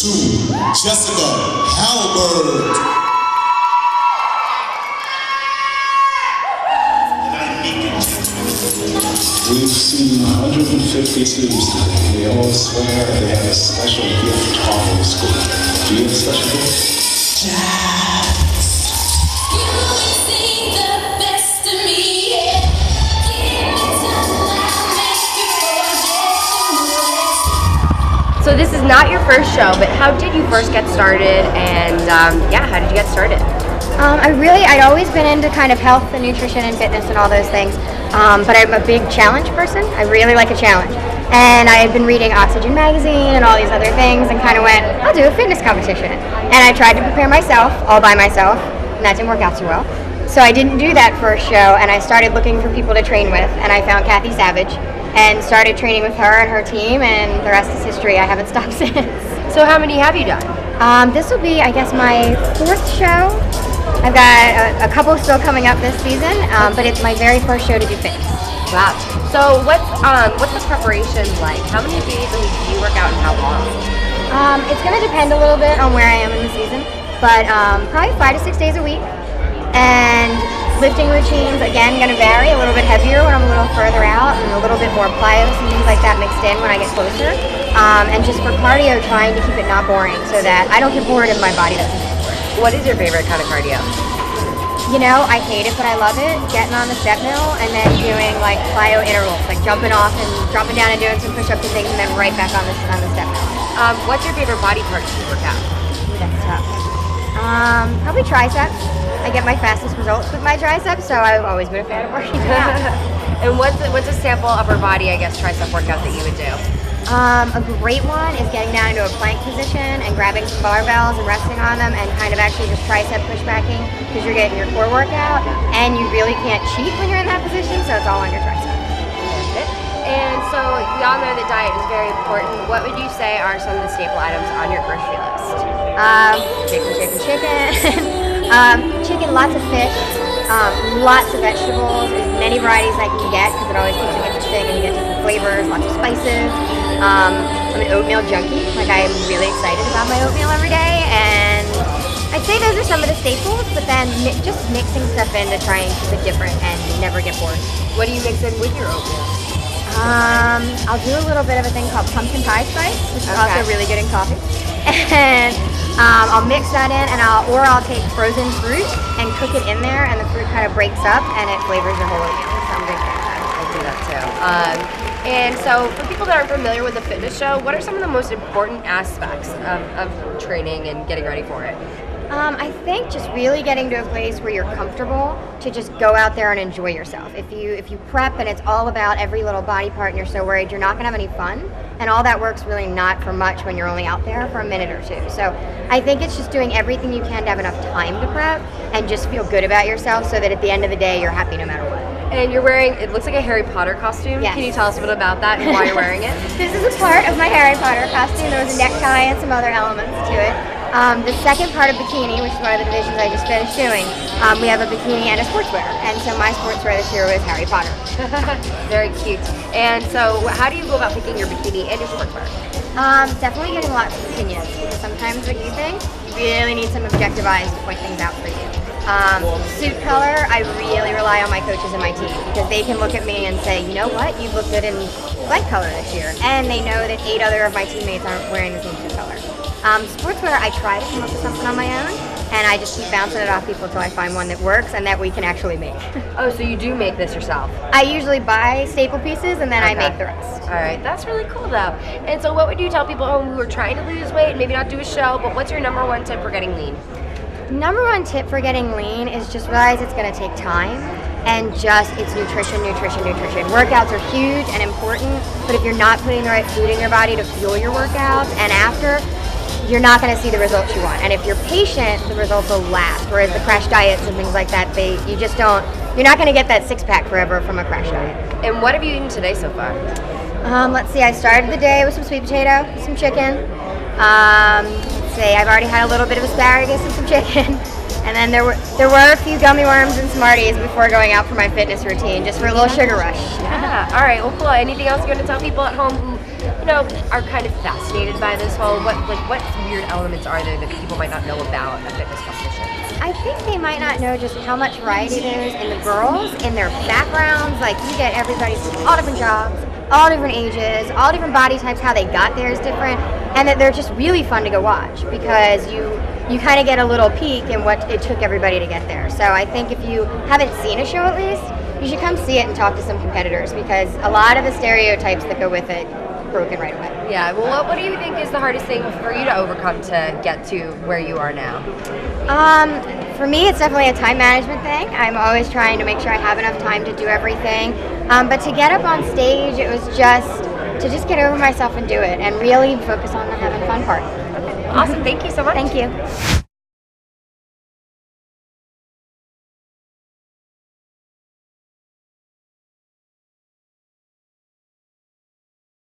to Jessica Halber. We've seen 150 students today. They all swear they have a special gift off of school. Do you have a special gift? You ain't seen the best of me yet. Give me time, I'll make you forget. So this is not your first show, but how did you first get started? And yeah, how did you get started? I'd always been into kind of health and nutrition and fitness and all those things. But I'm a big challenge person. I really like a challenge. And I had been reading Oxygen magazine and all these other things and kind of went, I'll do a fitness competition. And I tried to prepare myself, all by myself, and that didn't work out too well. So I didn't do that first show, and I started looking for people to train with, and I found Cathy Savage and started training with her and her team, and the rest is history. I haven't stopped since. So how many have you done? This will be, I guess, my 4th show. I've got a couple still coming up this season, but it's my very first show to do fitness. Wow. So what's the preparation like? How many days a week do you work out and how long? It's going to depend a little bit on where I am in the season, but probably 5 to 6 days a week. And lifting routines, again, going to vary, a little bit heavier when I'm a little further out, and a little bit more plyos and things like that mixed in when I get closer. And just for cardio, trying to keep it not boring so that I don't get bored and my body doesn't. What is your favorite kind of cardio? You know, I hate it, but I love it. Getting on the StepMill and then doing like plyo intervals, like jumping off and dropping down and doing some push-ups and things, and then right back on the StepMill. What's your favorite body part to work out? Ooh, that's tough. Probably triceps. I get my fastest results with my triceps, so I've always been a fan of working out. And what's a sample upper body, I guess, tricep workout that you would do? A great one is getting down into a plank position and grabbing some barbells and resting on them and kind of actually just tricep pushbacking, because you're getting your core workout and you really can't cheat when you're in that position, so it's all on your tricep. And so we all know that diet is very important. What would you say are some of the staple items on your grocery list? Chicken, lots of fish, lots of vegetables, as many varieties I can get, because it always keeps it interesting and you get different flavors, lots of spices. I'm an oatmeal junkie. Like, I'm really excited about my oatmeal every day, and I'd say those are some of the staples, but then just mixing stuff in to try and keep it different and never get bored. What do you mix in with your oatmeal? I'll do a little bit of a thing called pumpkin pie spice, which is also really good in coffee. And I'll mix that in, and I'll take frozen fruit and cook it in there, and the fruit kind of breaks up and it flavors your whole oatmeal. So I'm a big fan of that. I do that too. And so for people that aren't familiar with the fitness show, what are some of the most important aspects of training and getting ready for it? I think just really getting to a place where you're comfortable to just go out there and enjoy yourself. If you prep and it's all about every little body part and you're so worried, you're not going to have any fun. And all that work's really not for much when you're only out there for a minute or two. So I think it's just doing everything you can to have enough time to prep and just feel good about yourself so that at the end of the day, you're happy no matter what. And you're wearing, it looks like a Harry Potter costume. Yes. Can you tell us a bit about that and why you're wearing it? This is a part of my Harry Potter costume. There was a necktie and some other elements to it. The second part of Bikini, which is one of the divisions I just finished doing, we have a bikini and a sportswear. And so my sportswear this year was Harry Potter. Very cute. And so how do you go about picking your bikini and your sportswear? Definitely getting lots of opinions, because sometimes what you think, you really need some objective eyes to point things out for you. Suit color, I really rely on my coaches and my team, because they can look at me and say, you know what, you look good in light color this year. And they know that 8 other of my teammates aren't wearing the same suit color. Sportswear, I try to come up with something on my own, and I just keep bouncing it off people until I find one that works and that we can actually make. Oh, so you do make this yourself? I usually buy staple pieces and then I make the rest. All right, that's really cool though. And so what would you tell people who are trying to lose weight and maybe not do a show, but what's your #1 tip for getting lean? #1 tip for getting lean is just realize it's going to take time, and it's nutrition. Workouts are huge and important, but if you're not putting the right food in your body to fuel your workouts and after, you're not going to see the results you want. And if you're patient, the results will last. Whereas the crash diets and things like that, you're not going to get that 6-pack forever from a crash diet. And what have you eaten today so far? Let's see, I started the day with some sweet potato, some chicken. Let's see, I've already had a little bit of asparagus and some chicken. And then there were a few gummy worms and Smarties before going out for my fitness routine, just for a little sugar rush. Yeah. All right. Well, cool. Anything else you want to tell people at home who are kind of fascinated by this whole, what weird elements are there that people might not know about a fitness competition? I think they might not know just how much variety there is in the girls, in their backgrounds. Like, you get everybody from all different jobs, all different ages, all different body types. How they got there is different, and that they're just really fun to go watch because you kind of get a little peek in what it took everybody to get there. So I think if you haven't seen a show at least, you should come see it and talk to some competitors because a lot of the stereotypes that go with it broken right away. Yeah, well, what do you think is the hardest thing for you to overcome to get to where you are now? For me, it's definitely a time management thing. I'm always trying to make sure I have enough time to do everything. But to get up on stage, it was just to get over myself and do it and really focus on the having fun part. Awesome, thank you so much. Thank you.